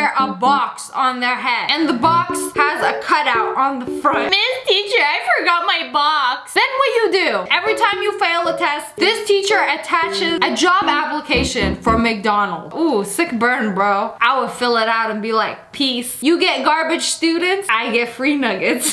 wear a box on their head. And the box has a cutout on the front. Miss Teacher, I forgot my box. Then what you do? Every time you fail a test, this teacher attaches a job application for McDonald's. Ooh, sick burn, bro. I would fill it out and be like, peace. You get garbage students, I get free nuggets.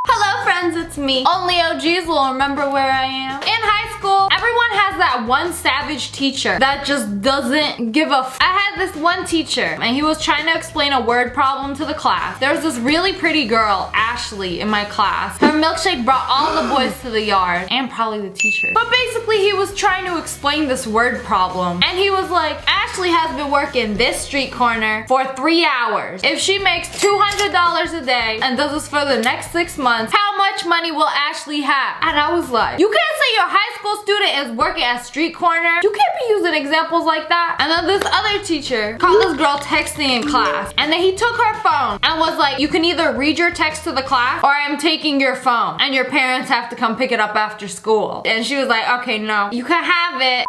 Hello friends, it's me. Only OGs will remember where I am. In high school, everyone has that one savage teacher that just doesn't give a f. I had this one teacher and he was trying to explain a word problem to the class. There was this really pretty girl, Ashley, in my class. Her milkshake brought all the boys to the yard and probably the teacher. But basically he was trying to explain this word problem and he was like, Ashley has been working this street corner for 3 hours. If she makes $200 a day and does this for the next 6 months, how much money will Ashley have? And I was like, you can't say your high school student is working at street corner. You can't be using examples like that. And then this other teacher caught this girl texting in class. And then he took her phone and was like, you can either read your text to the class or I'm taking your phone. And your parents have to come pick it up after school. And she was like, okay, no, you can have it.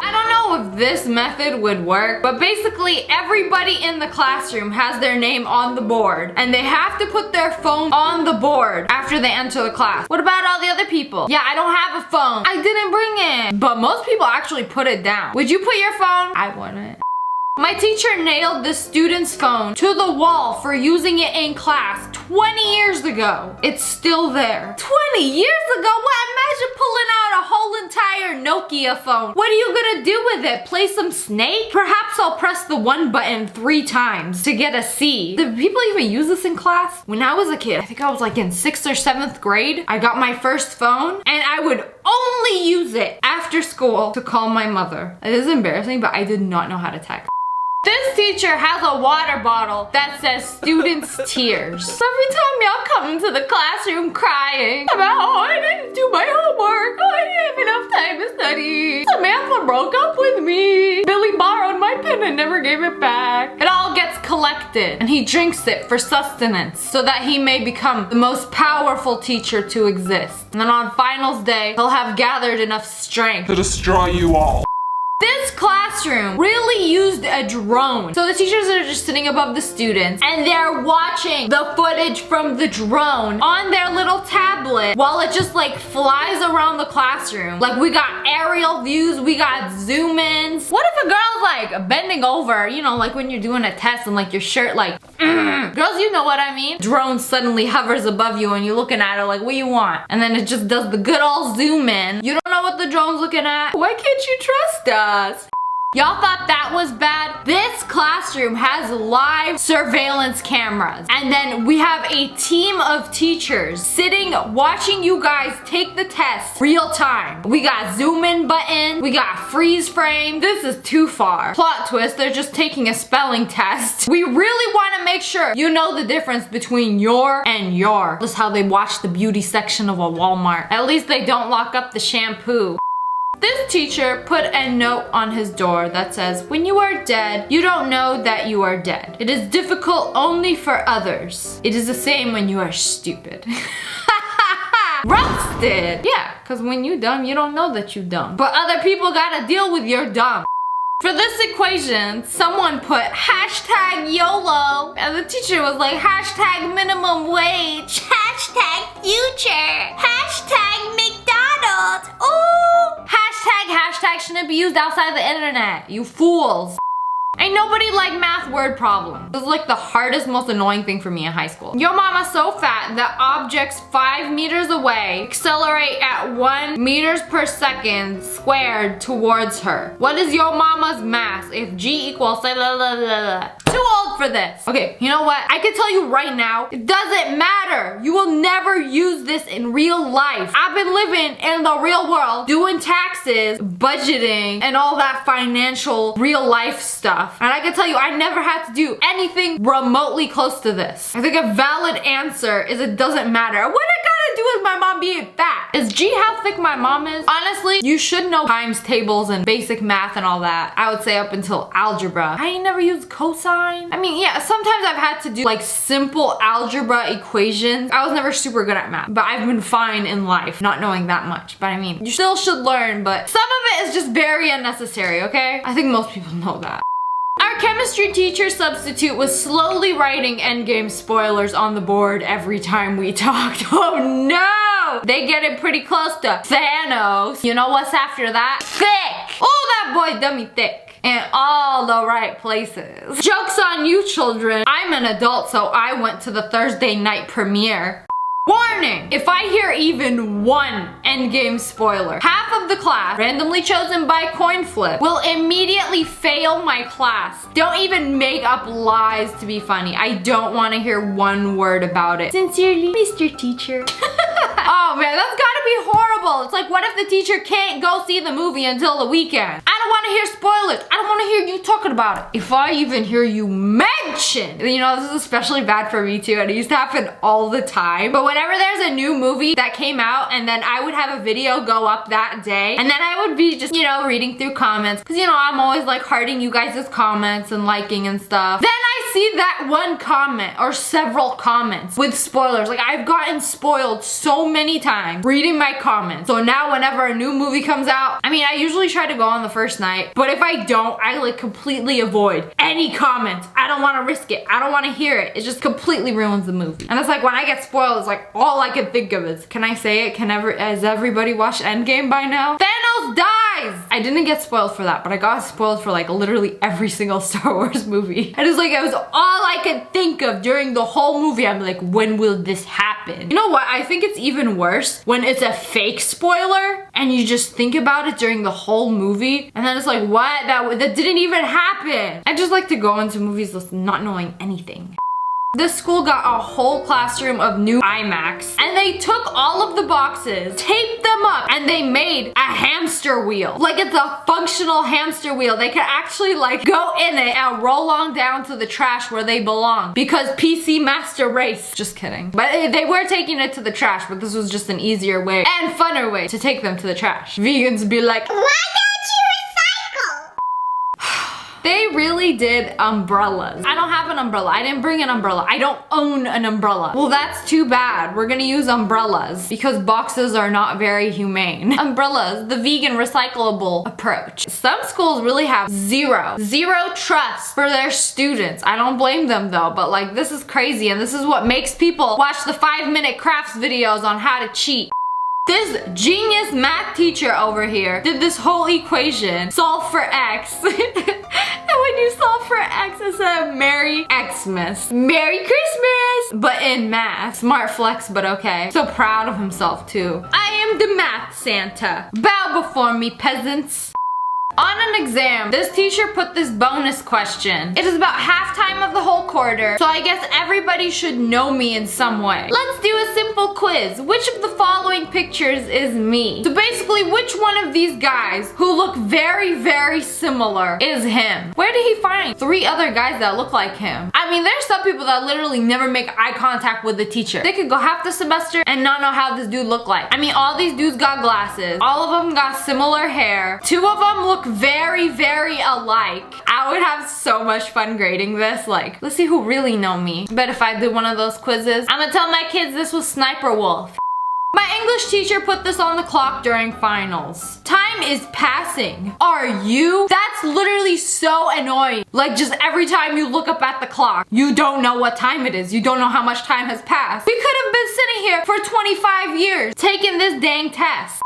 I don't know if this method would work, but basically everybody in the classroom has their name on the board and they have to put their phone on the board after they enter the class. What about all the other people? Yeah, I don't have a phone. I didn't bring it. But most people actually put it down. Would you put your phone? I wouldn't. My teacher nailed the student's phone to the wall for using it in class 20 years ago. It's still there. 20 years ago? What? Imagine pulling out a whole entire Nokia phone. What are you gonna do with it? Play some Snake? Perhaps I'll press the 1 button 3 times to get a C. Did people even use this in class? When I was a kid, I think I was like in 6th or 7th grade, I got my first phone and I would only use it after school to call my mother. It is embarrassing, but I did not know how to text. This teacher has a water bottle that says students' tears. So every time y'all come into the classroom crying about, oh, I didn't do my homework, oh, I didn't have enough time to study, Samantha broke up with me, Billy borrowed my pen and never gave it back. It all gets collected and he drinks it for sustenance so that he may become the most powerful teacher to exist. And then on finals day, he'll have gathered enough strength to destroy you all. This classroom really used a drone. So the teachers are just sitting above the students and they're watching the footage from the drone on their little tablet while it just like flies around the classroom. Like we got aerial views, we got zoom ins. What if a girl's like bending over, you know, like when you're doing a test and like your shirt like, girls, you know what I mean? Drone suddenly hovers above you and you're looking at it like, what do you want? And then it just does the good old zoom in. You don't know what the drone's looking at. Why can't you trust us? Y'all thought that was bad? This classroom has live surveillance cameras. And then we have a team of teachers sitting watching you guys take the test real time. We got zoom in button, we got freeze frame. This is too far. Plot twist, they're just taking a spelling test. We really want to make sure you know the difference between your and your. This is how they watch the beauty section of a Walmart. At least they don't lock up the shampoo. This teacher put a note on his door that says, when you are dead, you don't know that you are dead. It is difficult only for others. It is the same when you are stupid. Roasted! Yeah, because when you dumb, you don't know that you dumb. But other people gotta deal with your dumb. For this equation, someone put hashtag YOLO, and the teacher was like, hashtag minimum wage, hashtag future, hashtag McDonald's, ooh! Hashtag shouldn't be used outside the internet, you fools. Ain't nobody like math word problems. This is like the hardest, most annoying thing for me in high school. Your mama's so fat that objects 5 meters away accelerate at 1 meters per second squared towards her. What is your mama's mass if G equals blah, blah, blah, blah. Too old for this. Okay, you know what? I can tell you right now, it doesn't matter. You will never use this in real life. I've been living in the real world, doing taxes, budgeting, and all that financial real life stuff. And I can tell you, I never had to do anything remotely close to this. I think a valid answer is it doesn't matter. What I gotta do with my mom being fat? Is G how thick my mom is? Honestly, you should know times tables and basic math and all that. I would say up until algebra. I ain't never used cosine. I mean, yeah, sometimes I've had to do like simple algebra equations. I was never super good at math, but I've been fine in life not knowing that much. But I mean, you still should learn, but some of it is just very unnecessary, okay? I think most people know that. Our chemistry teacher substitute was slowly writing endgame spoilers on the board every time we talked. Oh no! They get it pretty close to Thanos. You know what's after that? Thick! Oh, that boy dummy thick. In all the right places. Joke's on you, children. I'm an adult, so I went to the Thursday night premiere. Warning! If I hear even one endgame spoiler, half of the class, randomly chosen by coin flip, will immediately fail my class. Don't even make up lies to be funny. I don't want to hear one word about it. Sincerely, Mr. Teacher. Oh man, that's gotta be horrible. It's like, what if the teacher can't go see the movie until the weekend? I don't want to hear spoilers. I don't want to hear you talking about it. If I even hear you mention, you know, this is especially bad for me too, and it used to happen all the time. But whenever there's a new movie that came out, and then I would have a video go up that day, and then I would be just, you know, reading through comments, because, you know, I'm always like hearting you guys' comments and liking and stuff. Then I see that one comment or several comments with spoilers. Like, I've gotten spoiled so many times reading my comments. So now whenever a new movie comes out, I mean, I usually try to go on the first night, but if I don't, I like completely avoid any comments. I don't want to risk it. I don't want to hear it. It just completely ruins the movie. And it's like, when I get spoiled, it's like all I can think of is, can I say it? Has everybody watched Endgame by now? Thanos dies! I didn't get spoiled for that, but I got spoiled for like literally every single Star Wars movie. And it's like, it was all I could think of during the whole movie. I'm like, when will this happen? You know what? I think it's even worse when it's a fake spoiler and you just think about it during the whole movie, and then it's like, what? That didn't even happen. I just like to go into movies not knowing anything. This school got a whole classroom of new iMacs, and they took all of the boxes, taped them up, and they made a hamster wheel. Like, it's a functional hamster wheel. They could actually like go in it and roll on down to the trash where they belong, because PC Master Race. Just kidding. But they were taking it to the trash, but this was just an easier way and funner way to take them to the trash. Vegans be like, why don't you recycle? They really did umbrellas. I don't have an umbrella. I didn't bring an umbrella. I don't own an umbrella. Well, that's too bad. We're gonna use umbrellas because boxes are not very humane. Umbrellas, the vegan recyclable approach. Some schools really have zero trust for their students. I don't blame them though, but like, this is crazy, and this is what makes people watch the 5-minute crafts videos on how to cheat. This genius math teacher over here did this whole equation, solve for X. And when you solve for X, it said Merry Xmas. Merry Christmas! But in math. Smart flex, but okay. So proud of himself too. I am the math Santa. Bow before me, peasants. On an exam, this teacher put this bonus question. It is about halftime of the whole quarter, so I guess everybody should know me in some way. Let's do a simple quiz. Which of the following pictures is me? So basically, which one of these guys who look very, very similar is him? Where did he find 3 other guys that look like him? I mean, there's some people that literally never make eye contact with the teacher. They could go half the semester and not know how this dude looked like. I mean, all these dudes got glasses. All of them got similar hair. 2 of them look very, very alike. I would have so much fun grading this. Like, let's see who really know me. But if I did one of those quizzes, I'm gonna tell my kids this was SSSniperWolf. My English teacher put this on the clock during finals. Time is passing. Are you? That's literally so annoying. Like, just every time you look up at the clock, you don't know what time it is. You don't know how much time has passed. We could have been sitting here for 25 years taking this dang test.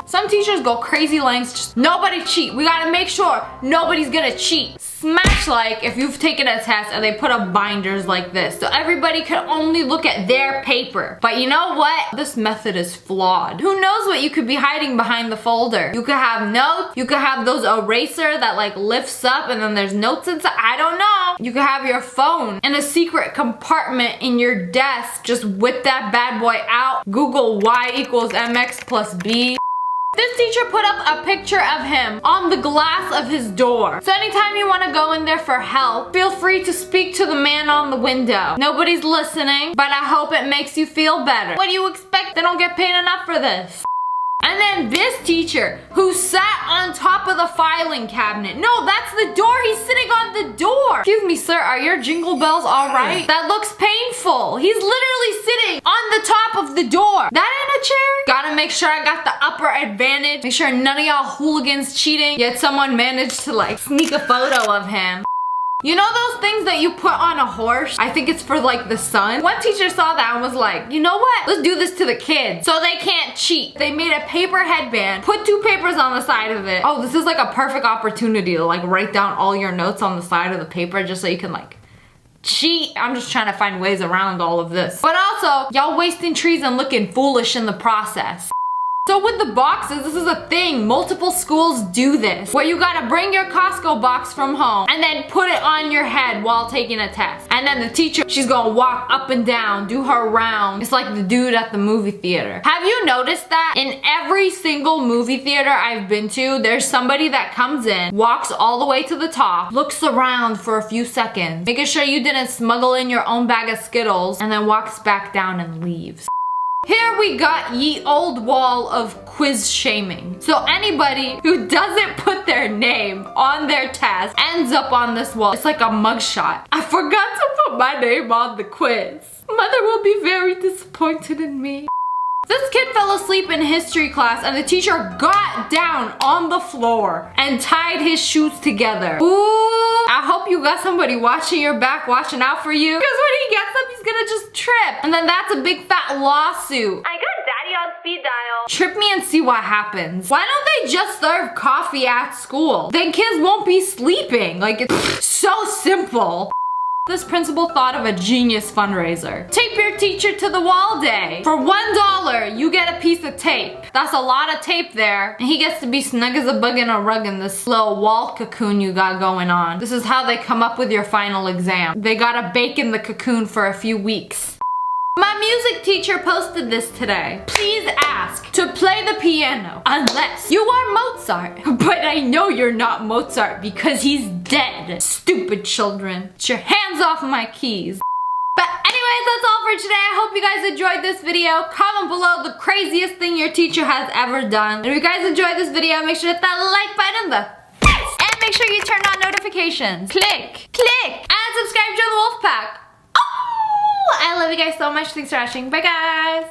Some teachers go crazy lengths, just nobody cheat. We gotta make sure nobody's gonna cheat. Smash like if you've taken a test and they put up binders like this, so everybody can only look at their paper. But you know what? This method is flawed. Who knows what you could be hiding behind the folder? You could have notes, you could have those eraser that like lifts up and then there's notes inside. I don't know. You could have your phone in a secret compartment in your desk. Just whip that bad boy out. Google y equals mx plus b. This teacher put up a picture of him on the glass of his door. So anytime you want to go in there for help, feel free to speak to the man on the window. Nobody's listening, but I hope it makes you feel better. What do you expect? They don't get paid enough for this. And then this teacher who sat on top of the filing cabinet. No, that's the door. He's sitting on the door. Excuse me, sir, are your jingle bells all right? That looks painful. He's literally sitting on the top of the door. That ain't a chair. Gotta make sure I got the upper advantage. Make sure none of y'all hooligans cheating. Yet someone managed to like sneak a photo of him. You know those things that you put on a horse? I think it's for like the sun. One teacher saw that and was like, you know what? Let's do this to the kids so they can't cheat. They made a paper headband, put 2 papers on the side of it. Oh, this is like a perfect opportunity to like write down all your notes on the side of the paper just so you can like cheat. I'm just trying to find ways around all of this. But also, y'all wasting trees and looking foolish in the process. So with the boxes, this is a thing. Multiple schools do this, where you gotta bring your Costco box from home and then put it on your head while taking a test. And then the teacher, she's gonna walk up and down, do her round. It's like the dude at the movie theater. Have you noticed that? In every single movie theater I've been to, there's somebody that comes in, walks all the way to the top, looks around for a few seconds, making sure you didn't smuggle in your own bag of Skittles, and then walks back down and leaves. Here we got ye old wall of quiz shaming. So anybody who doesn't put their name on their test ends up on this wall. It's like a mugshot. I forgot to put my name on the quiz. Mother will be very disappointed in me. This kid fell asleep in history class and the teacher got down on the floor and tied his shoes together. Ooh, I hope you got somebody watching your back, watching out for you. Because when he gets up, he's gonna just trip. And then that's a big fat lawsuit. I got daddy on speed dial. Trip me and see what happens. Why don't they just serve coffee at school? Then kids won't be sleeping. Like, it's so simple. This principal thought of a genius fundraiser. Tape your teacher to the wall day. For $1, you get a piece of tape. That's a lot of tape there. And he gets to be snug as a bug in a rug in this little wall cocoon you got going on. This is how they come up with your final exam. They gotta bake in the cocoon for a few weeks. My music teacher posted this today. Please ask to play the piano unless you are Mozart. But I know you're not Mozart because he's dead. Stupid children. Get your hands off my keys. But anyways, that's all for today. I hope you guys enjoyed this video. Comment below the craziest thing your teacher has ever done. And if you guys enjoyed this video, make sure to hit that like button in the face. And make sure you turn on notifications. Click, and subscribe to the Wolf Pack. I love you guys so much. Thanks for watching. Bye guys.